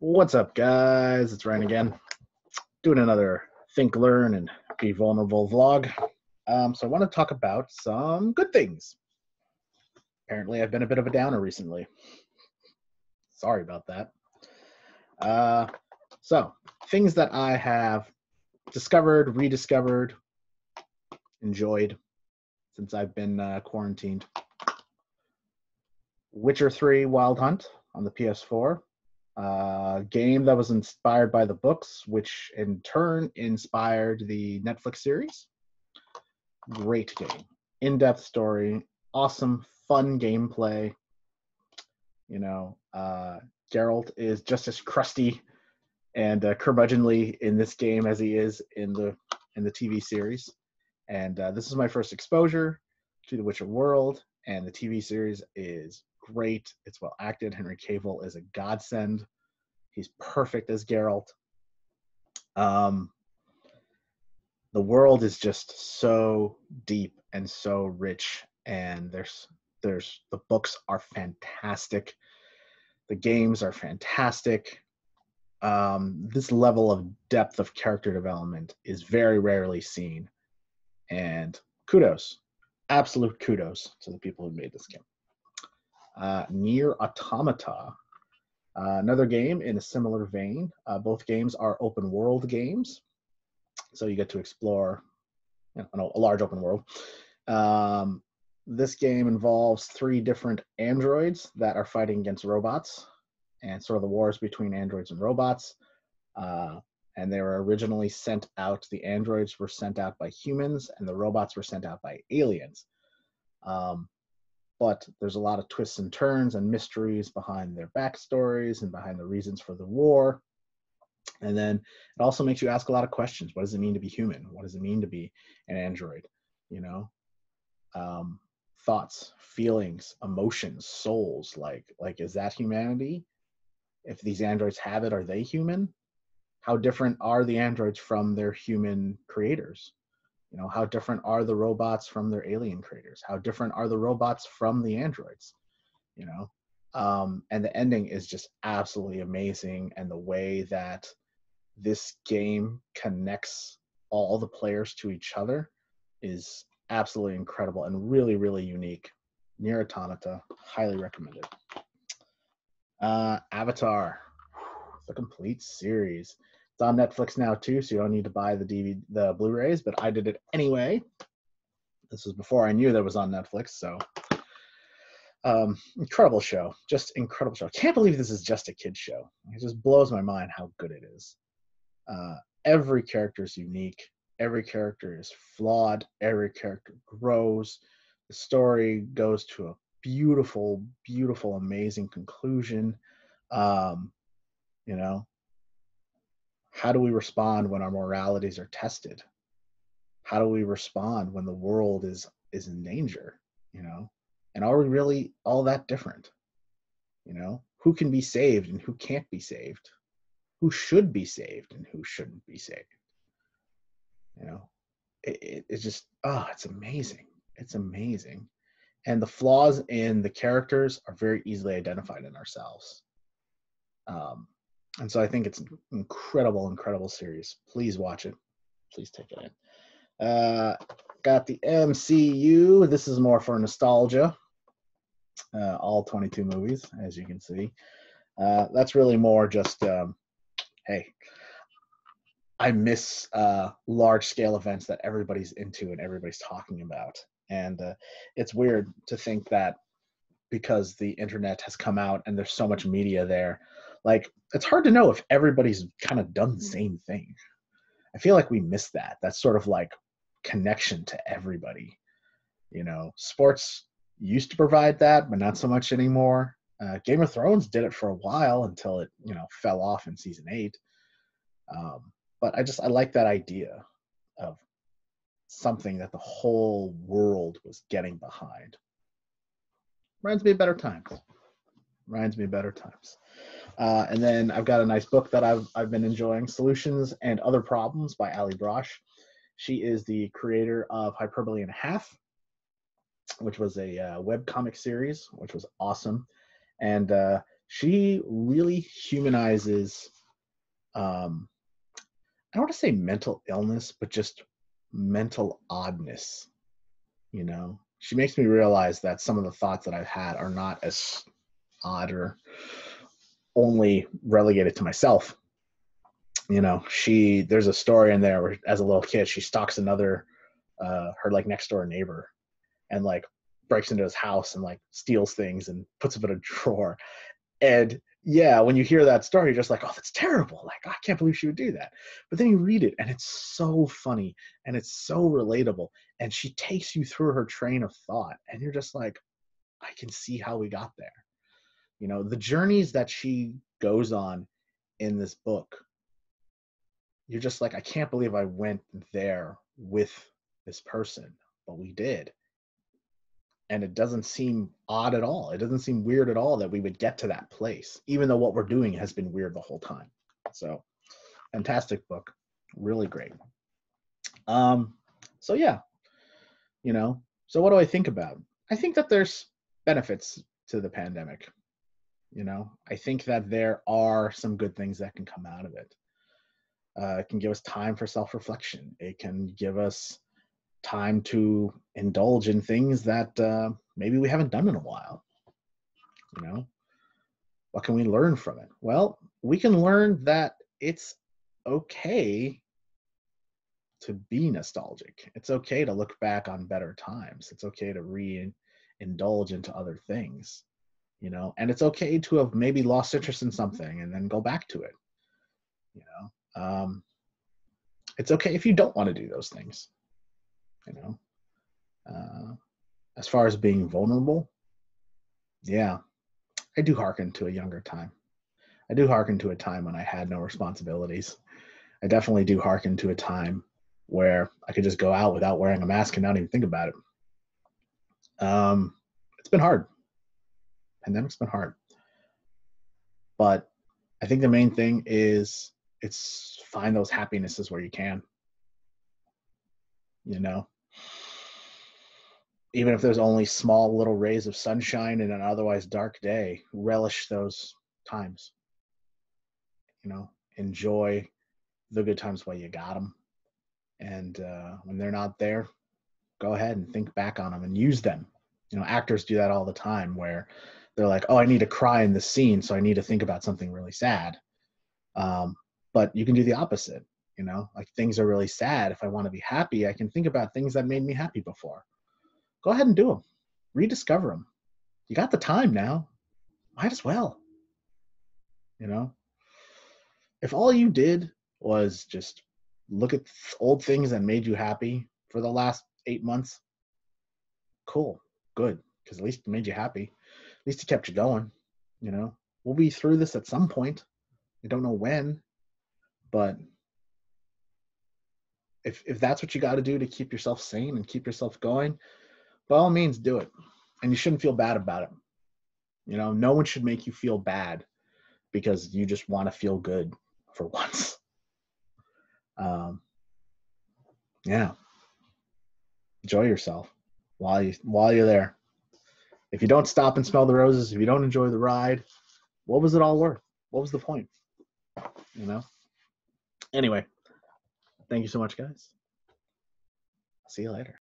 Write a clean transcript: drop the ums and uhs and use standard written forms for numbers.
What's up, guys? It's Ryan again, doing another Think, Learn, and Be Vulnerable vlog. So I want to talk about some good things. Apparently, I've been a bit of a downer recently. Sorry about that. So, things that I have discovered, rediscovered, enjoyed since I've been quarantined. Witcher 3 Wild Hunt on the PS4. Game that was inspired by the books, which in turn inspired the Netflix series. Great game. In-depth story, awesome, fun gameplay. Geralt is just as crusty and curmudgeonly in this game as he is in the TV series. And this is my first exposure to the Witcher world, and the TV series is great. It's well acted. Henry Cavill is a godsend. He's perfect as Geralt. The world is just so deep and so rich, and there's the books are fantastic. The games are fantastic. This level of depth of character development is very rarely seen, and kudos, absolute kudos to the people who made this game. Nier Automata, another game in a similar vein. Both games are open world games, so you get to explore a large open world. This game involves 3 different androids that are fighting against robots, and sort of the wars between androids and robots. And they were originally sent out, the androids were sent out by humans, and the robots were sent out by aliens. But there's a lot of twists and turns and mysteries behind their backstories and behind the reasons for the war. And then it also makes you ask a lot of questions. What does it mean to be human? What does it mean to be an android? Thoughts, feelings, emotions, souls. Like is that humanity? If these androids have it, are they human? How different are the androids from their human creators? How different are the robots from their alien creators? How different are the robots from the androids? And the ending is just absolutely amazing. And the way that this game connects all the players to each other is absolutely incredible and really, really unique. Nier Automata, highly recommended. Avatar, the complete series. It's on Netflix now too, so you don't need to buy the Blu-rays, but I did it anyway. This was before I knew that it was on Netflix, so incredible show, just incredible show. I can't believe this is just a kid's show. It just blows my mind how good it is. Every character is unique. Every character is flawed. Every character grows. The story goes to a beautiful, beautiful, amazing conclusion. How do we respond when our moralities are tested? How do we respond when the world is in danger? And are we really all that different? Who can be saved and who can't be saved? Who should be saved and who shouldn't be saved? It's just, it's amazing. It's amazing. And the flaws in the characters are very easily identified in ourselves. And so I think it's an incredible, incredible series. Please watch it. Please take it in. Got the MCU. This is more for nostalgia. All 22 movies, as you can see. That's really more just, hey, I miss large-scale events that everybody's into and everybody's talking about. And it's weird to think that because the internet has come out and there's so much media there, like, it's hard to know if everybody's kind of done the same thing. I feel like we miss that. That's sort of like connection to everybody. Sports used to provide that, but not so much anymore. Game of Thrones did it for a while until it, fell off in season 8. But I like that idea of something that the whole world was getting behind. Reminds me of better times. And then I've got a nice book that I've been enjoying, Solutions and Other Problems by Aliie Brosh. She is the creator of Hyperbole and a Half, which was a webcomic series, which was awesome. And She really humanizes, I don't want to say mental illness, but just mental oddness. You know, she makes me realize that some of the thoughts that I've had are not as odd or only relegated to myself. You know, there's a story in there where as a little kid, she stalks another, her like next door neighbor and like breaks into his house and like steals things and puts them in a drawer. And yeah, when you hear that story, you're just like, oh, that's terrible. Like, I can't believe she would do that. But then you read it and it's so funny and it's so relatable. And she takes you through her train of thought. And you're just like, I can see how we got there. You know, the journeys that she goes on in this book, you're just like, I can't believe I went there with this person, but we did. And it doesn't seem odd at all. It doesn't seem weird at all that we would get to that place, even though what we're doing has been weird the whole time. So, fantastic book, really great. So yeah, you know. So what do I think about? I think that there's benefits to the pandemic. You know, I think that there are some good things that can come out of it. It can give us time for self-reflection. It can give us time to indulge in things that maybe we haven't done in a while. You know, what can we learn from it? Well, we can learn that it's okay to be nostalgic. It's okay to look back on better times. It's okay to indulge into other things, you know, and it's okay to have maybe lost interest in something and then go back to it. You know, it's okay if you don't want to do those things. You know, as far as being vulnerable, yeah, I do hearken to a younger time. I do hearken to a time when I had no responsibilities. I definitely do hearken to a time where I could just go out without wearing a mask and not even think about it. It's been hard. Pandemic's been hard. But I think the main thing is it's find those happinesses where you can. You know, even if there's only small little rays of sunshine in an otherwise dark day, relish those times. You know, enjoy the good times while you got them. And when they're not there, go ahead and think back on them and use them. You know, actors do that all the time where they're like, oh, I need to cry in this scene, so I need to think about something really sad. But you can do the opposite. You know, like things are really sad. If I want to be happy, I can think about things that made me happy before. Go ahead and do them. Rediscover them. You got the time now. Might as well. You know, if all you did was just look at old things that made you happy for the last 8 months, cool, good, because at least it made you happy. At least it kept you going. You know, we'll be through this at some point. We don't know when, but if that's what you got to do to keep yourself sane and keep yourself going, by all means, do it. And you shouldn't feel bad about it. You know, no one should make you feel bad because you just want to feel good for once. Yeah, enjoy yourself while you're there. If you don't stop and smell the roses, if you don't enjoy the ride, what was it all worth? What was the point? You know. Anyway, thank you so much, guys. See you later.